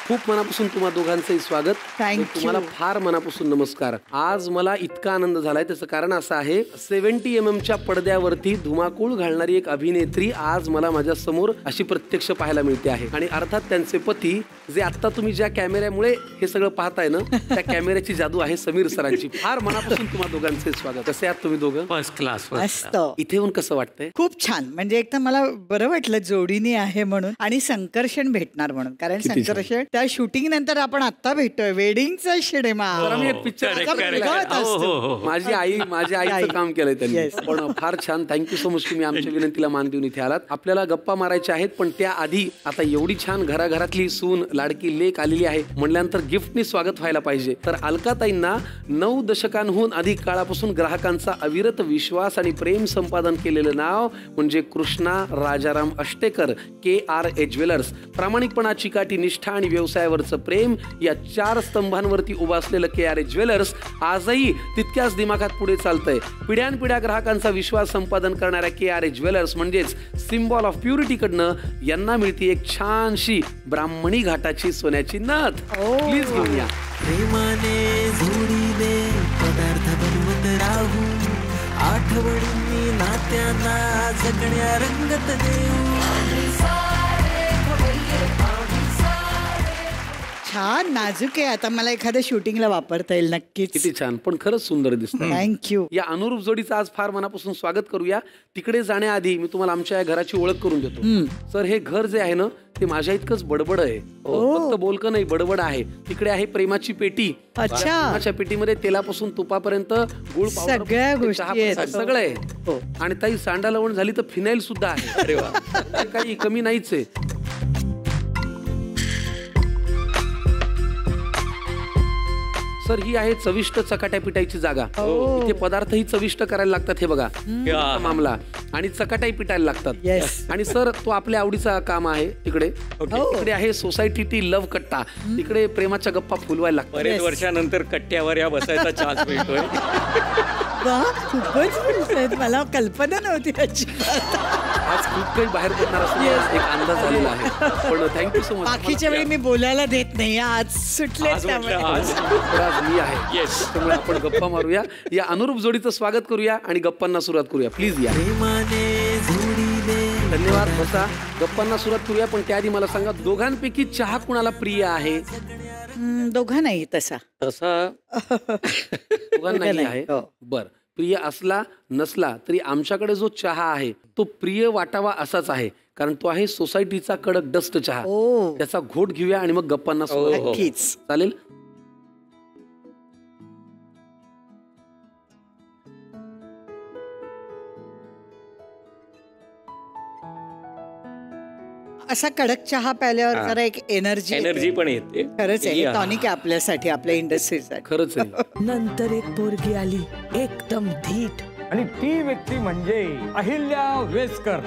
खूप मनापासून तुम्हा दोघांचंही स्वागत. तुम्हाला फार मनापासून नमस्कार. आज मला इतका आनंद झालाय त्याचं कारण असं आहे, 70mm च्या पडद्यावरती धुमाकूळ घालणारी एक अभिनेत्री आज मला माझ्या समोर अशी प्रत्यक्ष पाहायला मिळते आहे. आणि अर्थात त्यांचे पती, जे आता तुम्ही ज्या कॅमेऱ्यामुळे हे सगळं पाहताय ना, त्या कॅमेऱ्याची जादू आहे समीर सरांची. फार मनापासून तुम्हा दोघांचे स्वागत. कसे आहात तुम्ही दोघं? First class. इथे येऊन कसं वाटतंय? खूप छान. म्हणजे एक तर मला बरं वाटलं जोडीने आहे म्हणून, आणि संकर्षण भेटणार म्हणून. कारण संकर्षण त्या शूटिंग नंतर आपण आता भेटतोय, वेडिंगचा सिनेमा. माझ्या आईचं काम केलंय त्यांनी. पण फार छान. Thank you so much. तुम्ही आमच्या विनंतीला मान देऊन इथे आलात. आपल्याला गप्पा मारायच्या आहेत, पण त्याआधी आता एवढी छान घराघरातली सून, लाडकी लेक आलेली आहे म्हणल्यानंतर गिफ्टनी स्वागत व्हायला पाहिजे. तर अलकाताईंना 9 दशकांहून अधिक काळापासून ग्राहकांचा अविरत विश्वास आणि प्रेम संपादन केलेलं नाव म्हणजे कृष्णा राजाराम अष्टेकर, KRA ज्वेलर्स. प्रामाणिकपणा, चिकाटी, निष्ठा आणि व्यवसायावरचं प्रेम या 4 स्तंभांवरती उभं असलेलं KRA ज्वेलर्स आजही तितक्याच दिमागात पुढे चालतंय. पिढ्यानपिढ्या ग्राहकांचा विश्वास संपादन करणाऱ्या KRA ज्वेलर्स म्हणजेच सिम्बॉल ऑफ प्युरिटी कडनं यांना मिळते एक छानशी ब्राह्मणी घाटाची सोन्याची नथ. प्लीज घेऊन या. प्रेमाने जोडीले पदार्थ बनवत राहू, आठवणी नात्यांना जगण्या रंगत देऊ. छान नाजूक आहे. आता मला एखाद्या शूटिंगला वापरता येईल नक्कीच. किती छान. पण खरंच सुंदर दिसतं. थँक्यू. या अनुरूप जोडीचं आज फार मनापासून स्वागत करूया. तिकडे जाण्याआधी मी तुम्हाला आमच्या या घराची ओळख करून देतो. सर, हे घर जे आहे ना, ते माझ्या इतकंच बडबड आहे. फक्त बोलकं नाही, बडबड आहे. तिकडे आहे प्रेमाची पेटी. प्रेमाच्या पेटीमध्ये तेलापासून तुपापर्यंत, गुळ, सगळ्या गोष्टी सगळं आहे. आणि ताई सांडा लवण झाली तर फिनाईल सुद्धा आहे. अरे वा, काही कमी नाहीच आहे. सर, ही आहे चविष्ट चकाट्या पिटायची जागा. इथे पदार्थही चविष्ट करायला लागतात. हे बघा मामला. आणि चकाट्याही पिटायला लागतात. आणि सर, तो आपल्या आवडीचा काम आहे. तिकडे आहे सोसायटी टी लव्ह कट्टा. तिकडे प्रेमाच्या गप्पा फुलवायला लागतात. बरेच वर्षानंतर कट्ट्यावर या बसायचा चान्स मिळतोय. खूपच मला कल्पना नव्हती याची. आज खूप काही बाहेर पडणार असं एक अंदाज आलेला आहे. पण थँक्यू सो मच. बाकीच्या वेळी मी बोलायला देत नाही, आज सुटले. मी आहे. त्यामुळे आपण गप्पा मारूया. या अनुरूप जोडीचं स्वागत करूया आणि गप्पांना सुरुवात करूया. प्लीज या. धन्यवाद. बसा, गप्पांना सुरुवात करूया. पण त्याआधी मला सांगा, दोघांपैकी चहा कुणाला प्रिय आहे? दोघा नाही तसा. दोघांनाही आहे. बर. प्रिय असला नसला तरी आमच्याकडे जो चहा आहे तो प्रिय वाटावा असाच आहे. कारण तो आहे सोसायटीचा कडक डस्ट चहा. त्याचा घोट घेऊया आणि मग गप्पांना सुरुवात. चालेल? असा कडक चहा प्यायल्यावर जरा एक एनर्जी पण येते. खरंच आहे. टॉनिक आहे आपल्यासाठी, आपल्या इंडस्ट्रीसाठी. खरंच आहे. नंतर एक पोरगी आली एकदम धीट, आणि ती व्यक्ती म्हणजे अहिल्या वेसकर.